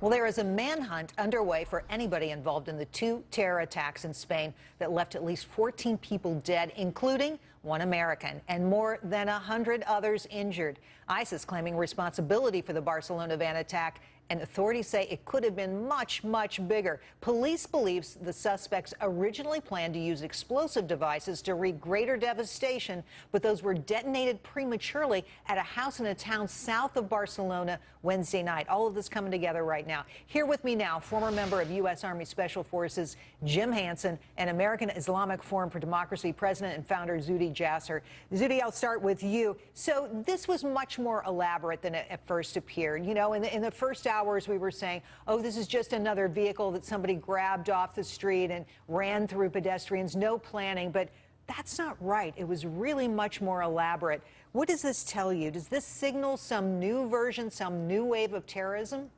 Well, there is a manhunt underway for anybody involved in the two terror attacks in Spain that left at least 14 people dead, including one American, and more than 100 others injured. ISIS claiming responsibility for the Barcelona van attack, and authorities say it could have been much, much bigger. Police believes the suspects originally planned to use explosive devices to wreak greater devastation, but those were detonated prematurely at a house in a town south of Barcelona Wednesday night. All of this coming together right now. Here with me now, former member of U.S. Army Special Forces Jim Hansen and American Islamic Forum for Democracy president and founder Zuhdi Jasser. Zuhdi, I'll start with you. So this was much more elaborate than it at first appeared. You know, in the first hours we were saying, oh, this is just another vehicle that somebody grabbed off the street and ran through pedestrians, no planning. But that's not right. It was really much more elaborate. What does this tell you? Does this signal some new version, some new wave of terrorism?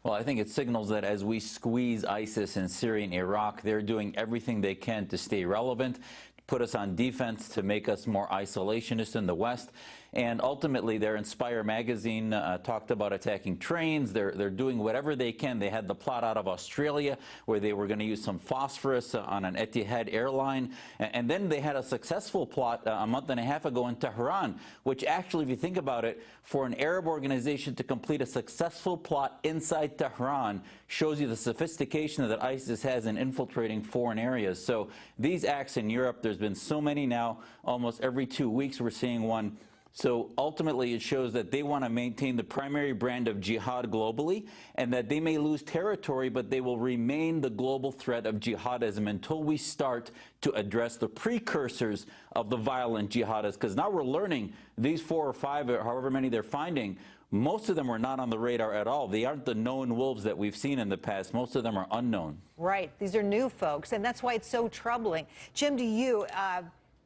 Well, I think it signals that as we squeeze ISIS in Syria and Iraq, they're doing everything they can to stay relevant, put us on defense, to make us more isolationist in the West. And ultimately, their Inspire magazine talked about attacking trains. They're doing whatever they can. They had the plot out of Australia where they were going to use some phosphorus on an Etihad airline. And then they had a successful plot a month and a half ago in Tehran, which actually, if you think about it, for an Arab organization to complete a successful plot inside Tehran shows you the sophistication that ISIS has in infiltrating foreign areas. So these acts in Europe, there's been so many now. Almost every 2 weeks we're seeing one. So ultimately, it shows that they want to maintain the primary brand of jihad globally, and that they may lose territory, but they will remain the global threat of jihadism until we start to address the precursors of the violent jihadists. Because now we're learning these 4 or 5, or however many they're finding, most of them are not on the radar at all. They aren't the known wolves that we've seen in the past. Most of them are unknown. Right. These are new folks, and that's why it's so troubling. Jim, to you,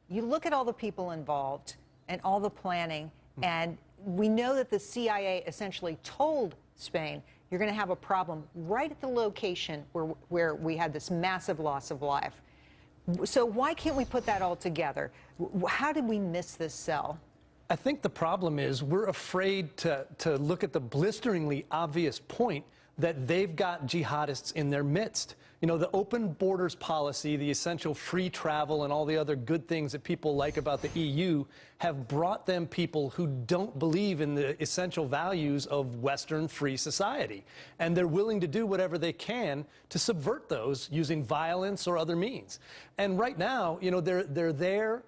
you look at all the people involved and all the planning, and we know that the CIA essentially told Spain, you're going to have a problem right at the location where we had this massive loss of life. So why can't we put that all together? How did we miss this cell? I think the problem is we're afraid to look at the blisteringly obvious point that they've got jihadists in their midst. You know, the open borders policy, the essential free travel, and all the other good things that people like about the EU have brought them people who don't believe in the essential values of Western free society. And they're willing to do whatever they can to subvert those using violence or other means. And right now, you know, they're there.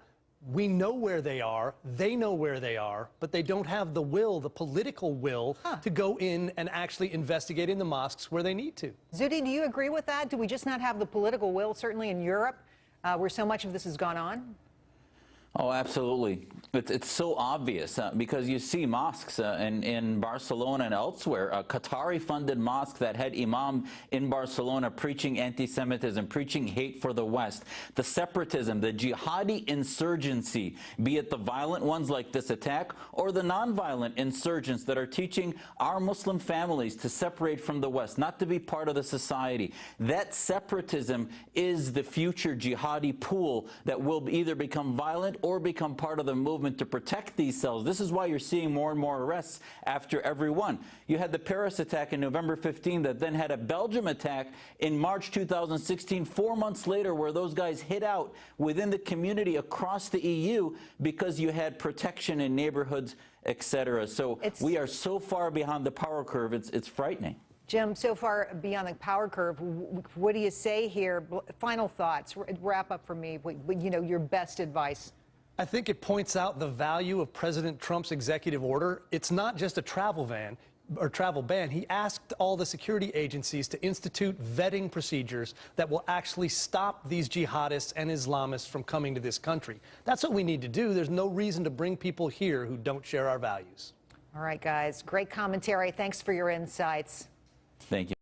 We know where they are, they know where they are, but they don't have the will, the political will, to go in and actually investigate in the mosques where they need to. Zuhdi, do you agree with that? Do we just not have the political will, certainly in Europe, where so much of this has gone on? Oh, absolutely. It's so obvious because you see mosques in Barcelona and elsewhere, a Qatari-funded mosque that had imam in Barcelona preaching anti-Semitism, preaching hate for the West. The separatism, the jihadi insurgency, be it the violent ones like this attack or the nonviolent insurgents that are teaching our Muslim families to separate from the West, not to be part of the society. That separatism is the future jihadi pool that will either become violent or become part of the movement to protect these cells. This is why you're seeing more and more arrests after every one. You had the Paris attack in November 15 that then had a Belgium attack in March 2016, 4 months later, where those guys hid out within the community across the EU because you had protection in neighborhoods, etc. So we are so far behind the power curve, it's frightening. Jim, so far beyond the power curve, what do you say here? Final thoughts, wrap up for me, you know, your best advice. I think it points out the value of President Trump's executive order. It's not just a travel ban. He asked all the security agencies to institute vetting procedures that will actually stop these jihadists and Islamists from coming to this country. That's what we need to do. There's no reason to bring people here who don't share our values. All right, guys. Great commentary. Thanks for your insights. Thank you.